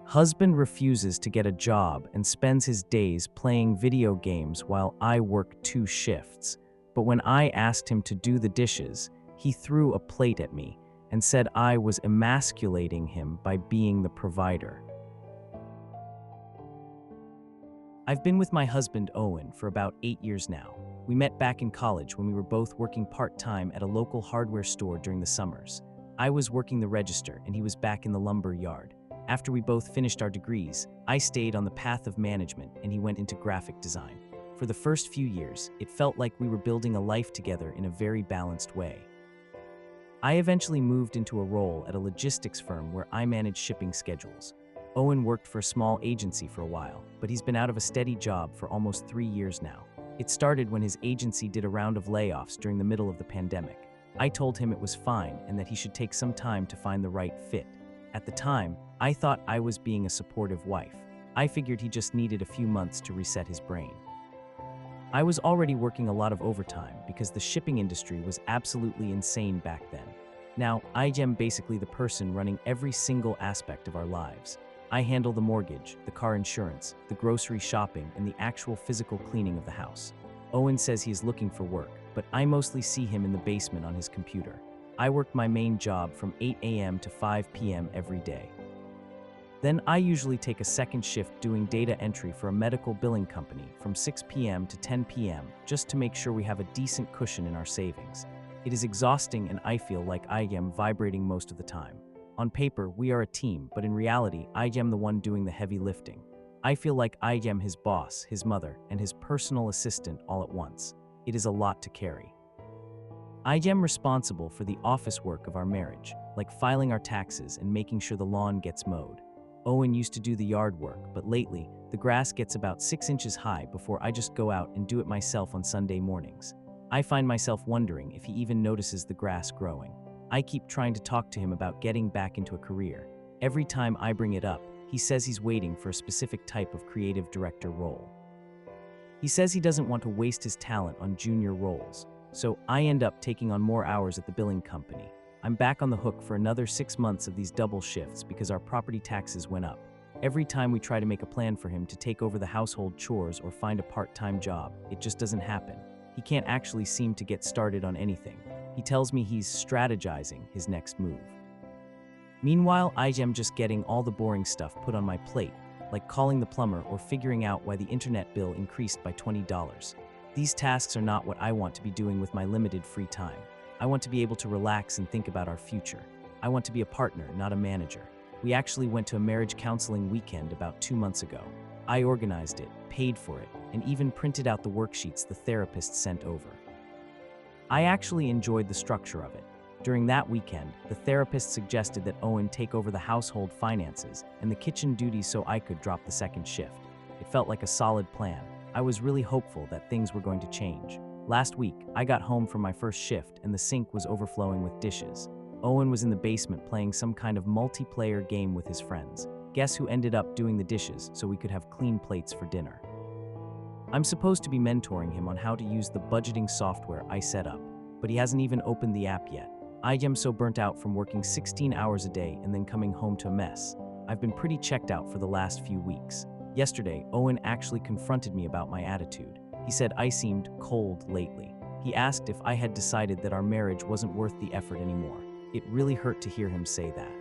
Husband refuses to get a job and spends his days playing video games while I work 2 shifts. But when I asked him to do the dishes, he threw a plate at me and said I was emasculating him by being the provider. I've been with my husband, Owen, for about 8 years now. We met back in college when we were both working part-time at a local hardware store during the summers. I was working the register and he was back in the lumber yard. After we both finished our degrees, I stayed on the path of management and he went into graphic design. For the first few years, it felt like we were building a life together in a very balanced way. I eventually moved into a role at a logistics firm where I managed shipping schedules. Owen worked for a small agency for a while, but he's been out of a steady job for almost 3 years now. It started when his agency did a round of layoffs during the middle of the pandemic. I told him it was fine and that he should take some time to find the right fit. At the time, I thought I was being a supportive wife. I figured he just needed a few months to reset his brain. I was already working a lot of overtime because the shipping industry was absolutely insane back then. Now, I am basically the person running every single aspect of our lives. I handle the mortgage, the car insurance, the grocery shopping, and the actual physical cleaning of the house. Owen says he is looking for work, but I mostly see him in the basement on his computer. I work my main job from 8 a.m. to 5 p.m. every day. Then I usually take a second shift doing data entry for a medical billing company from 6 p.m. to 10 p.m. just to make sure we have a decent cushion in our savings. It is exhausting and I feel like I am vibrating most of the time. On paper, we are a team, but in reality, I am the one doing the heavy lifting. I feel like I am his boss, his mother, and his personal assistant all at once. It is a lot to carry. I am responsible for the office work of our marriage, like filing our taxes and making sure the lawn gets mowed. Owen used to do the yard work, but lately, the grass gets about 6 inches high before I just go out and do it myself on Sunday mornings. I find myself wondering if he even notices the grass growing. I keep trying to talk to him about getting back into a career. Every time I bring it up, he says he's waiting for a specific type of creative director role. He says he doesn't want to waste his talent on junior roles, so I end up taking on more hours at the billing company. I'm back on the hook for another 6 months of these double shifts because our property taxes went up. Every time we try to make a plan for him to take over the household chores or find a part-time job, it just doesn't happen. He can't actually seem to get started on anything. He tells me he's strategizing his next move. Meanwhile, I am just getting all the boring stuff put on my plate, like calling the plumber or figuring out why the internet bill increased by $20. These tasks are not what I want to be doing with my limited free time. I want to be able to relax and think about our future. I want to be a partner, not a manager. We actually went to a marriage counseling weekend about 2 months ago. I organized it, paid for it, and even printed out the worksheets the therapist sent over. I actually enjoyed the structure of it. During that weekend, the therapist suggested that Owen take over the household finances and the kitchen duties so I could drop the second shift. It felt like a solid plan. I was really hopeful that things were going to change. Last week, I got home from my first shift and the sink was overflowing with dishes. Owen was in the basement playing some kind of multiplayer game with his friends. Guess who ended up doing the dishes so we could have clean plates for dinner? I'm supposed to be mentoring him on how to use the budgeting software I set up, but he hasn't even opened the app yet. I am so burnt out from working 16 hours a day and then coming home to a mess. I've been pretty checked out for the last few weeks. Yesterday, Owen actually confronted me about my attitude. He said I seemed cold lately. He asked if I had decided that our marriage wasn't worth the effort anymore. It really hurt to hear him say that.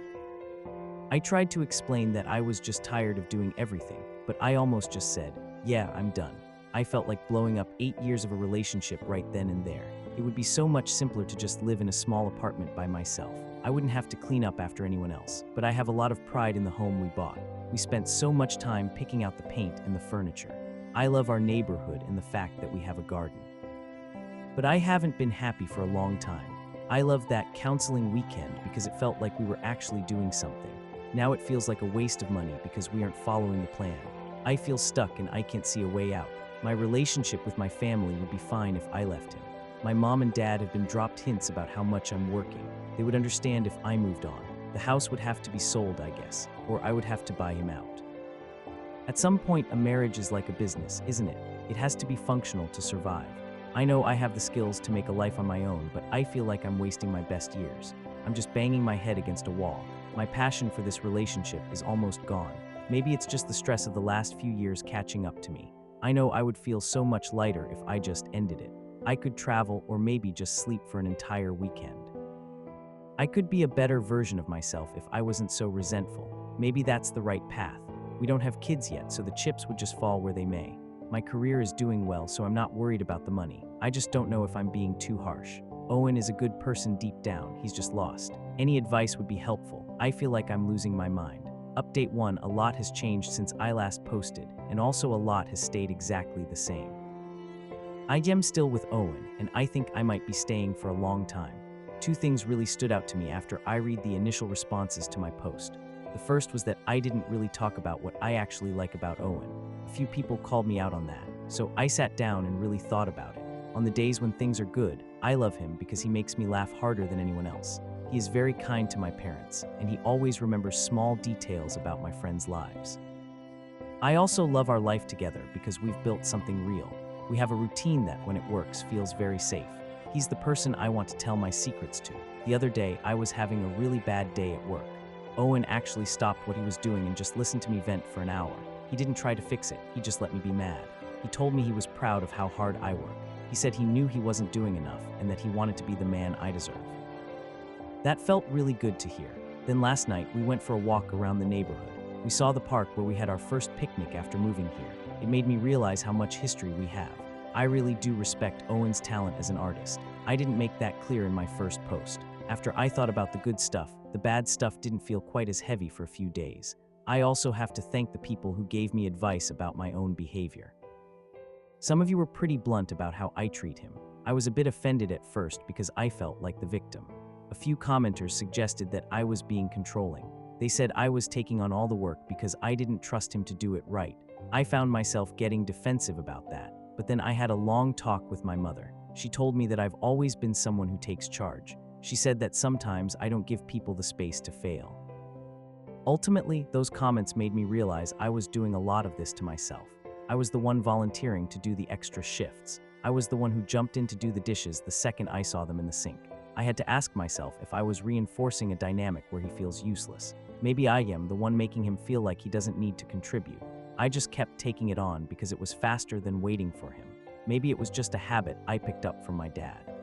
I tried to explain that I was just tired of doing everything, but I almost just said, "Yeah, I'm done." I felt like blowing up 8 years of a relationship right then and there. It would be so much simpler to just live in a small apartment by myself. I wouldn't have to clean up after anyone else, but I have a lot of pride in the home we bought. We spent so much time picking out the paint and the furniture. I love our neighborhood and the fact that we have a garden. But I haven't been happy for a long time. I loved that counseling weekend because it felt like we were actually doing something. Now it feels like a waste of money because we aren't following the plan. I feel stuck and I can't see a way out. My relationship with my family would be fine if I left him. My mom and dad have been dropped hints about how much I'm working. They would understand if I moved on. The house would have to be sold, I guess, or I would have to buy him out. At some point, a marriage is like a business, isn't it? It has to be functional to survive. I know I have the skills to make a life on my own, but I feel like I'm wasting my best years. I'm just banging my head against a wall. My passion for this relationship is almost gone. Maybe it's just the stress of the last few years catching up to me. I know I would feel so much lighter if I just ended it. I could travel or maybe just sleep for an entire weekend. I could be a better version of myself if I wasn't so resentful. Maybe that's the right path. We don't have kids yet, so the chips would just fall where they may. My career is doing well, so I'm not worried about the money. I just don't know if I'm being too harsh. Owen is a good person deep down, he's just lost. Any advice would be helpful. I feel like I'm losing my mind. Update 1, a lot has changed since I last posted, and also a lot has stayed exactly the same. I am still with Owen, and I think I might be staying for a long time. 2 things really stood out to me after I read the initial responses to my post. The first was that I didn't really talk about what I actually like about Owen. A few people called me out on that, so I sat down and really thought about it. On the days when things are good, I love him because he makes me laugh harder than anyone else. He is very kind to my parents, and he always remembers small details about my friends' lives. I also love our life together because we've built something real. We have a routine that, when it works, feels very safe. He's the person I want to tell my secrets to. The other day, I was having a really bad day at work. Owen actually stopped what he was doing and just listened to me vent for an hour. He didn't try to fix it, he just let me be mad. He told me he was proud of how hard I work. He said he knew he wasn't doing enough and that he wanted to be the man I deserve. That felt really good to hear. Then last night, we went for a walk around the neighborhood. We saw the park where we had our first picnic after moving here. It made me realize how much history we have. I really do respect Owen's talent as an artist. I didn't make that clear in my first post. After I thought about the good stuff, the bad stuff didn't feel quite as heavy for a few days. I also have to thank the people who gave me advice about my own behavior. Some of you were pretty blunt about how I treat him. I was a bit offended at first because I felt like the victim. A few commenters suggested that I was being controlling. They said I was taking on all the work because I didn't trust him to do it right. I found myself getting defensive about that, but then I had a long talk with my mother. She told me that I've always been someone who takes charge. She said that sometimes I don't give people the space to fail. Ultimately, those comments made me realize I was doing a lot of this to myself. I was the one volunteering to do the extra shifts. I was the one who jumped in to do the dishes the second I saw them in the sink. I had to ask myself if I was reinforcing a dynamic where he feels useless. Maybe I am the one making him feel like he doesn't need to contribute. I just kept taking it on because it was faster than waiting for him. Maybe it was just a habit I picked up from my dad.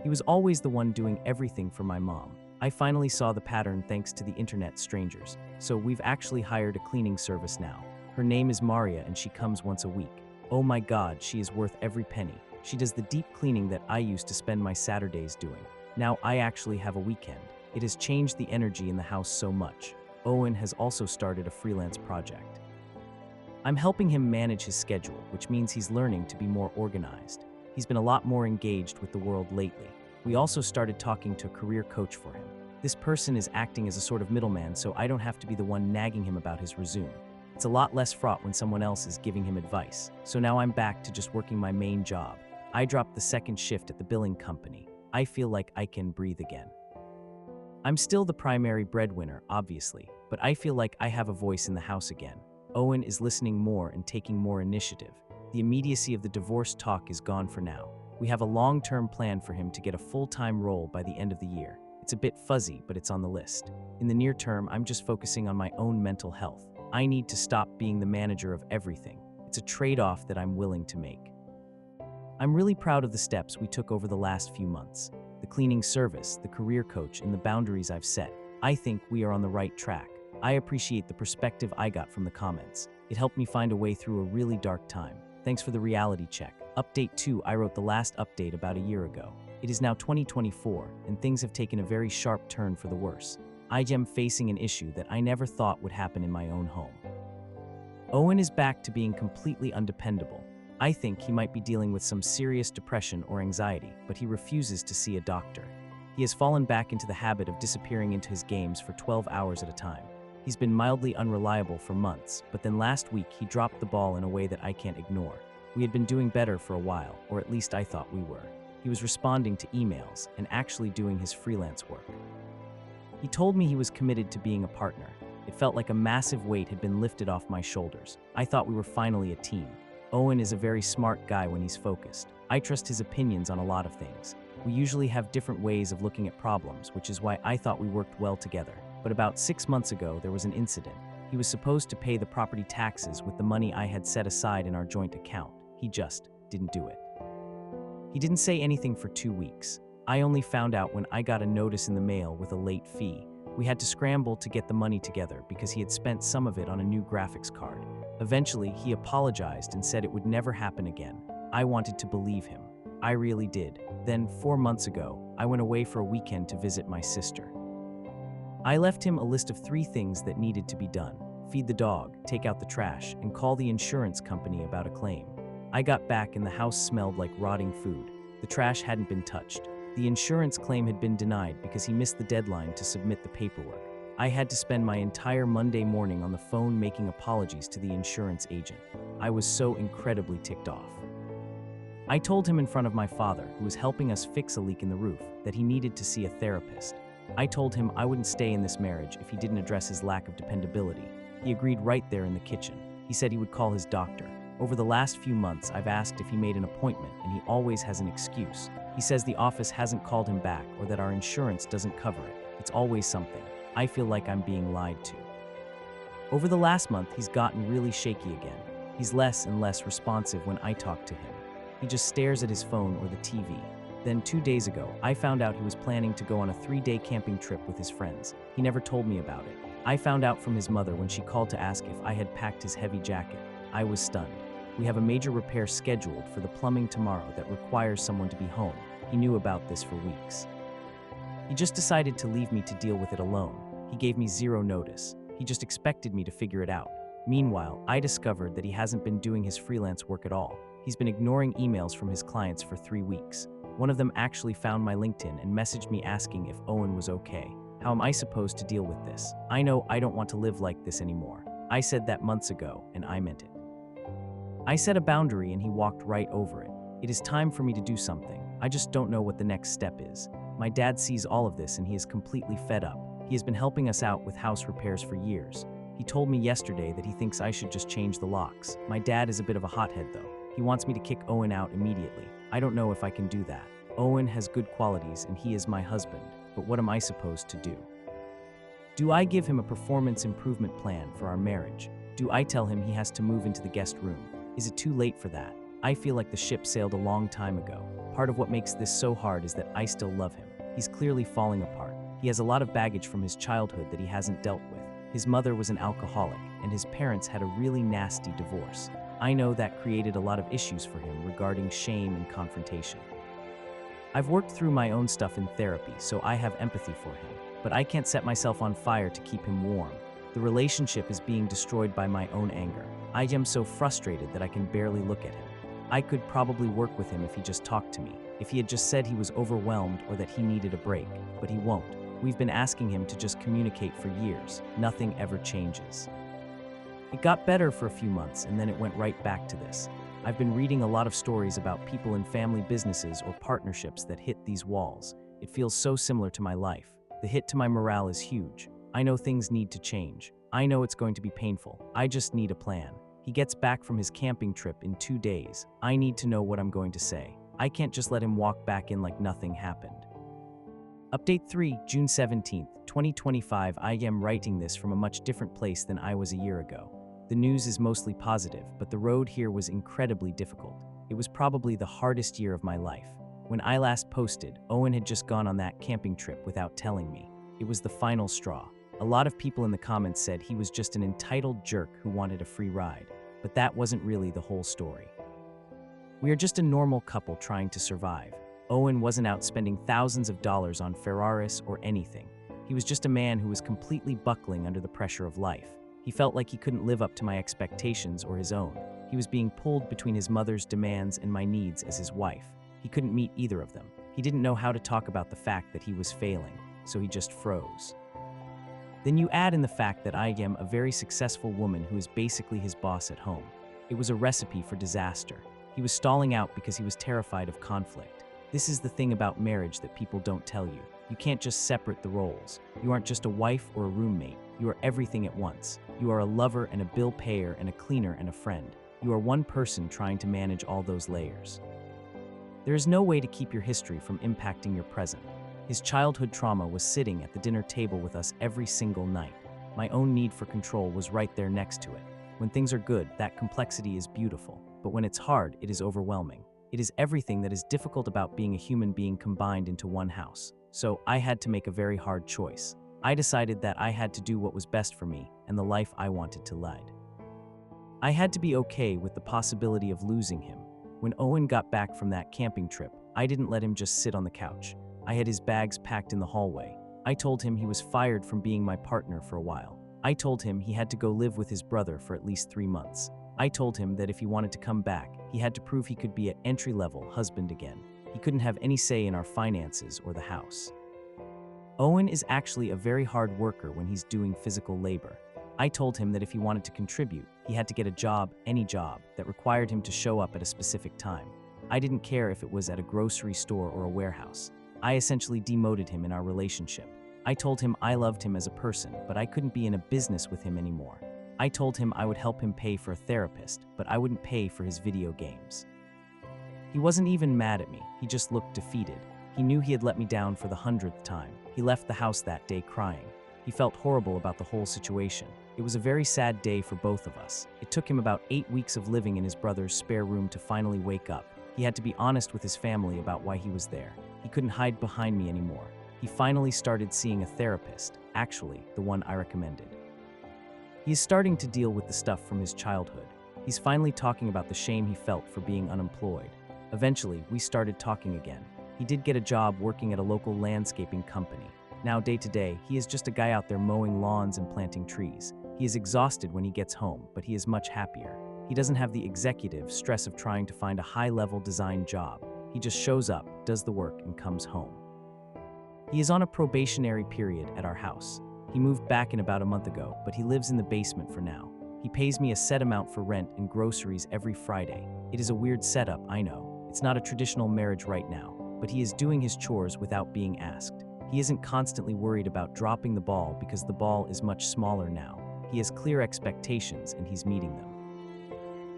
He was always the one doing everything for my mom. I finally saw the pattern thanks to the internet strangers, so we've actually hired a cleaning service now. Her name is Maria and she comes once a week. Oh my God, she is worth every penny. She does the deep cleaning that I used to spend my Saturdays doing. Now I actually have a weekend. It has changed the energy in the house so much. Owen has also started a freelance project. I'm helping him manage his schedule, which means he's learning to be more organized. He's been a lot more engaged with the world lately. We also started talking to a career coach for him. This person is acting as a sort of middleman, so I don't have to be the one nagging him about his resume. It's a lot less fraught when someone else is giving him advice. So now I'm back to just working my main job. I dropped the second shift at the billing company. I feel like I can breathe again. I'm still the primary breadwinner, obviously, but I feel like I have a voice in the house again. Owen is listening more and taking more initiative. The immediacy of the divorce talk is gone for now. We have a long-term plan for him to get a full-time role by the end of the year. It's a bit fuzzy, but it's on the list. In the near term, I'm just focusing on my own mental health. I need to stop being the manager of everything. It's a trade-off that I'm willing to make. I'm really proud of the steps we took over the last few months. The cleaning service, the career coach, and the boundaries I've set. I think we are on the right track. I appreciate the perspective I got from the comments. It helped me find a way through a really dark time. Thanks for the reality check. Update 2, I wrote the last update about a year ago. It is now 2024, and things have taken a very sharp turn for the worse. I am facing an issue that I never thought would happen in my own home. Owen is back to being completely undependable. I think he might be dealing with some serious depression or anxiety, but he refuses to see a doctor. He has fallen back into the habit of disappearing into his games for 12 hours at a time. He's been mildly unreliable for months, but then last week he dropped the ball in a way that I can't ignore. We had been doing better for a while, or at least I thought we were. He was responding to emails and actually doing his freelance work. He told me he was committed to being a partner. It felt like a massive weight had been lifted off my shoulders. I thought we were finally a team. Owen is a very smart guy when he's focused. I trust his opinions on a lot of things. We usually have different ways of looking at problems, which is why I thought we worked well together. But about 6 months ago, there was an incident. He was supposed to pay the property taxes with the money I had set aside in our joint account. He just didn't do it. He didn't say anything for 2 weeks. I only found out when I got a notice in the mail with a late fee. We had to scramble to get the money together because he had spent some of it on a new graphics card. Eventually, he apologized and said it would never happen again. I wanted to believe him. I really did. Then, 4 months ago, I went away for a weekend to visit my sister. I left him a list of 3 things that needed to be done: feed the dog, take out the trash, and call the insurance company about a claim. I got back and the house smelled like rotting food. The trash hadn't been touched. The insurance claim had been denied because he missed the deadline to submit the paperwork. I had to spend my entire Monday morning on the phone making apologies to the insurance agent. I was so incredibly ticked off. I told him in front of my father, who was helping us fix a leak in the roof, that he needed to see a therapist. I told him I wouldn't stay in this marriage if he didn't address his lack of dependability. He agreed right there in the kitchen. He said he would call his doctor. Over the last few months, I've asked if he made an appointment, and he always has an excuse. He says the office hasn't called him back or that our insurance doesn't cover it. It's always something. I feel like I'm being lied to. Over the last month, he's gotten really shaky again. He's less and less responsive when I talk to him. He just stares at his phone or the TV. Then 2 days ago, I found out he was planning to go on a 3-day camping trip with his friends. He never told me about it. I found out from his mother when she called to ask if I had packed his heavy jacket. I was stunned. We have a major repair scheduled for the plumbing tomorrow that requires someone to be home. He knew about this for weeks. He just decided to leave me to deal with it alone. He gave me 0 notice. He just expected me to figure it out. Meanwhile, I discovered that he hasn't been doing his freelance work at all. He's been ignoring emails from his clients for 3 weeks. One of them actually found my LinkedIn and messaged me asking if Owen was okay. How am I supposed to deal with this? I know I don't want to live like this anymore. I said that months ago, and I meant it. I set a boundary and he walked right over it. It is time for me to do something. I just don't know what the next step is. My dad sees all of this and he is completely fed up. He has been helping us out with house repairs for years. He told me yesterday that he thinks I should just change the locks. My dad is a bit of a hothead though. He wants me to kick Owen out immediately. I don't know if I can do that. Owen has good qualities and he is my husband, but what am I supposed to do? Do I give him a performance improvement plan for our marriage? Do I tell him he has to move into the guest room? Is it too late for that? I feel like the ship sailed a long time ago. Part of what makes this so hard is that I still love him. He's clearly falling apart. He has a lot of baggage from his childhood that he hasn't dealt with. His mother was an alcoholic, and his parents had a really nasty divorce. I know that created a lot of issues for him regarding shame and confrontation. I've worked through my own stuff in therapy, so I have empathy for him, but I can't set myself on fire to keep him warm. The relationship is being destroyed by my own anger. I am so frustrated that I can barely look at him. I could probably work with him if he just talked to me, if he had just said he was overwhelmed or that he needed a break, but he won't. We've been asking him to just communicate for years. Nothing ever changes. It got better for a few months and then it went right back to this. I've been reading a lot of stories about people in family businesses or partnerships that hit these walls. It feels so similar to my life. The hit to my morale is huge. I know things need to change. I know it's going to be painful. I just need a plan. He gets back from his camping trip in 2 days. I need to know what I'm going to say. I can't just let him walk back in like nothing happened. Update 3, June 17th, 2025. I am writing this from a much different place than I was a year ago. The news is mostly positive, but the road here was incredibly difficult. It was probably the hardest year of my life. When I last posted, Owen had just gone on that camping trip without telling me. It was the final straw. A lot of people in the comments said he was just an entitled jerk who wanted a free ride, but that wasn't really the whole story. We are just a normal couple trying to survive. Owen wasn't out spending thousands of dollars on Ferraris or anything. He was just a man who was completely buckling under the pressure of life. He felt like he couldn't live up to my expectations or his own. He was being pulled between his mother's demands and my needs as his wife. He couldn't meet either of them. He didn't know how to talk about the fact that he was failing, so he just froze. Then you add in the fact that I am a very successful woman who is basically his boss at home. It was a recipe for disaster. He was stalling out because he was terrified of conflict. This is the thing about marriage that people don't tell you. You can't just separate the roles. You aren't just a wife or a roommate. You are everything at once. You are a lover and a bill payer and a cleaner and a friend. You are one person trying to manage all those layers. There is no way to keep your history from impacting your present. His childhood trauma was sitting at the dinner table with us every single night. My own need for control was right there next to it. When things are good, that complexity is beautiful. But when it's hard, it is overwhelming. It is everything that is difficult about being a human being combined into one house. So I had to make a very hard choice. I decided that I had to do what was best for me and the life I wanted to lead. I had to be okay with the possibility of losing him. When Owen got back from that camping trip, I didn't let him just sit on the couch. I had his bags packed in the hallway. I told him he was fired from being my partner for a while. I told him he had to go live with his brother for at least 3 months. I told him that if he wanted to come back, he had to prove he could be an entry-level husband again. He couldn't have any say in our finances or the house. Owen is actually a very hard worker when he's doing physical labor. I told him that if he wanted to contribute, he had to get a job, any job, that required him to show up at a specific time. I didn't care if it was at a grocery store or a warehouse. I essentially demoted him in our relationship. I told him I loved him as a person, but I couldn't be in a business with him anymore. I told him I would help him pay for a therapist, but I wouldn't pay for his video games. He wasn't even mad at me, he just looked defeated. He knew he had let me down for the 100th time. He left the house that day crying. He felt horrible about the whole situation. It was a very sad day for both of us. It took him about 8 weeks of living in his brother's spare room to finally wake up. He had to be honest with his family about why he was there. He couldn't hide behind me anymore. He finally started seeing a therapist, actually, the one I recommended. He is starting to deal with the stuff from his childhood. He's finally talking about the shame he felt for being unemployed. Eventually, we started talking again. He did get a job working at a local landscaping company. Now, day to day, he is just a guy out there mowing lawns and planting trees. He is exhausted when he gets home, but he is much happier. He doesn't have the executive stress of trying to find a high-level design job. He just shows up, does the work, and comes home. He is on a probationary period at our house. He moved back in about a month ago, but he lives in the basement for now. He pays me a set amount for rent and groceries every Friday. It is a weird setup, I know. It's not a traditional marriage right now, but he is doing his chores without being asked. He isn't constantly worried about dropping the ball because the ball is much smaller now. He has clear expectations and he's meeting them.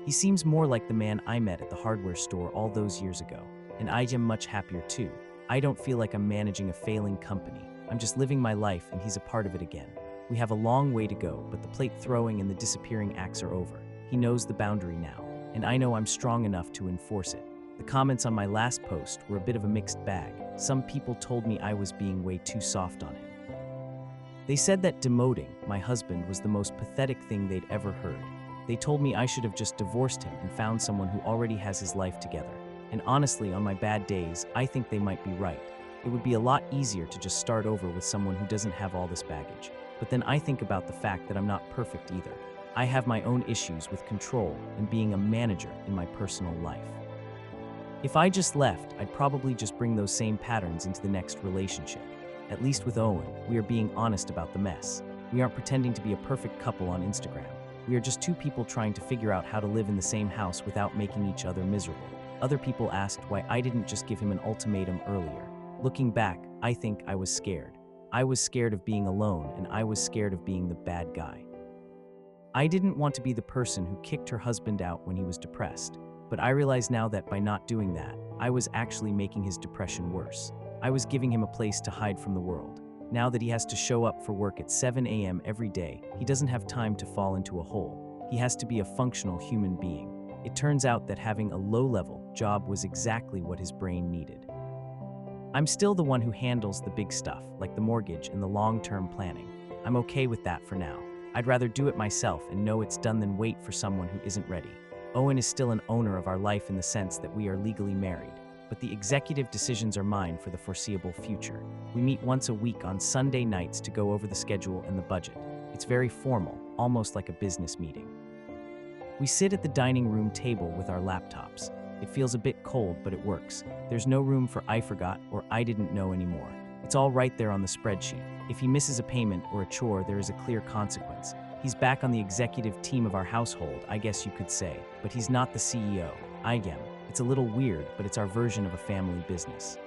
He seems more like the man I met at the hardware store all those years ago, and I am much happier too. I don't feel like I'm managing a failing company. I'm just living my life and he's a part of it again. We have a long way to go, but the plate throwing and the disappearing acts are over. He knows the boundary now, and I know I'm strong enough to enforce it. The comments on my last post were a bit of a mixed bag. Some people told me I was being way too soft on him. They said that demoting my husband was the most pathetic thing they'd ever heard. They told me I should have just divorced him and found someone who already has his life together. And honestly, on my bad days, I think they might be right. It would be a lot easier to just start over with someone who doesn't have all this baggage. But then I think about the fact that I'm not perfect either. I have my own issues with control and being a manager in my personal life. If I just left, I'd probably just bring those same patterns into the next relationship. At least with Owen, we are being honest about the mess. We aren't pretending to be a perfect couple on Instagram. We are just two people trying to figure out how to live in the same house without making each other miserable. Other people asked why I didn't just give him an ultimatum earlier. Looking back, I think I was scared. I was scared of being alone, and I was scared of being the bad guy. I didn't want to be the person who kicked her husband out when he was depressed, but I realize now that by not doing that, I was actually making his depression worse. I was giving him a place to hide from the world. Now that he has to show up for work at 7 a.m. every day, he doesn't have time to fall into a hole. He has to be a functional human being. It turns out that having a low-level job was exactly what his brain needed. I'm still the one who handles the big stuff, like the mortgage and the long-term planning. I'm okay with that for now. I'd rather do it myself and know it's done than wait for someone who isn't ready. Owen is still an owner of our life in the sense that we are legally married, but the executive decisions are mine for the foreseeable future. We meet once a week on Sunday nights to go over the schedule and the budget. It's very formal, almost like a business meeting. We sit at the dining room table with our laptops. It feels a bit cold, but it works. There's no room for I forgot or I didn't know anymore. It's all right there on the spreadsheet. If he misses a payment or a chore, there is a clear consequence. He's back on the executive team of our household, I guess you could say, but he's not the CEO. I am. It's a little weird, but it's our version of a family business.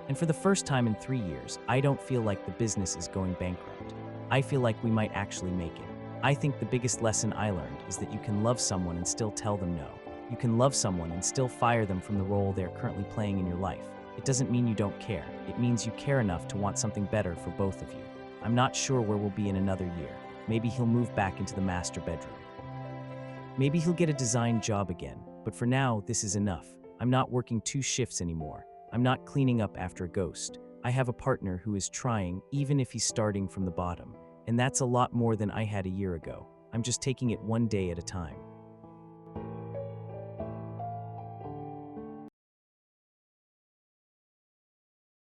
And for the first time in 3 years, I don't feel like the business is going bankrupt. I feel like we might actually make it. I think the biggest lesson I learned is that you can love someone and still tell them no. You can love someone and still fire them from the role they're currently playing in your life. It doesn't mean you don't care. It means you care enough to want something better for both of you. I'm not sure where we'll be in another year. Maybe he'll move back into the master bedroom. Maybe he'll get a design job again, but for now, this is enough. I'm not working 2 shifts anymore. I'm not cleaning up after a ghost. I have a partner who is trying, even if he's starting from the bottom. And that's a lot more than I had a year ago. I'm just taking it one day at a time.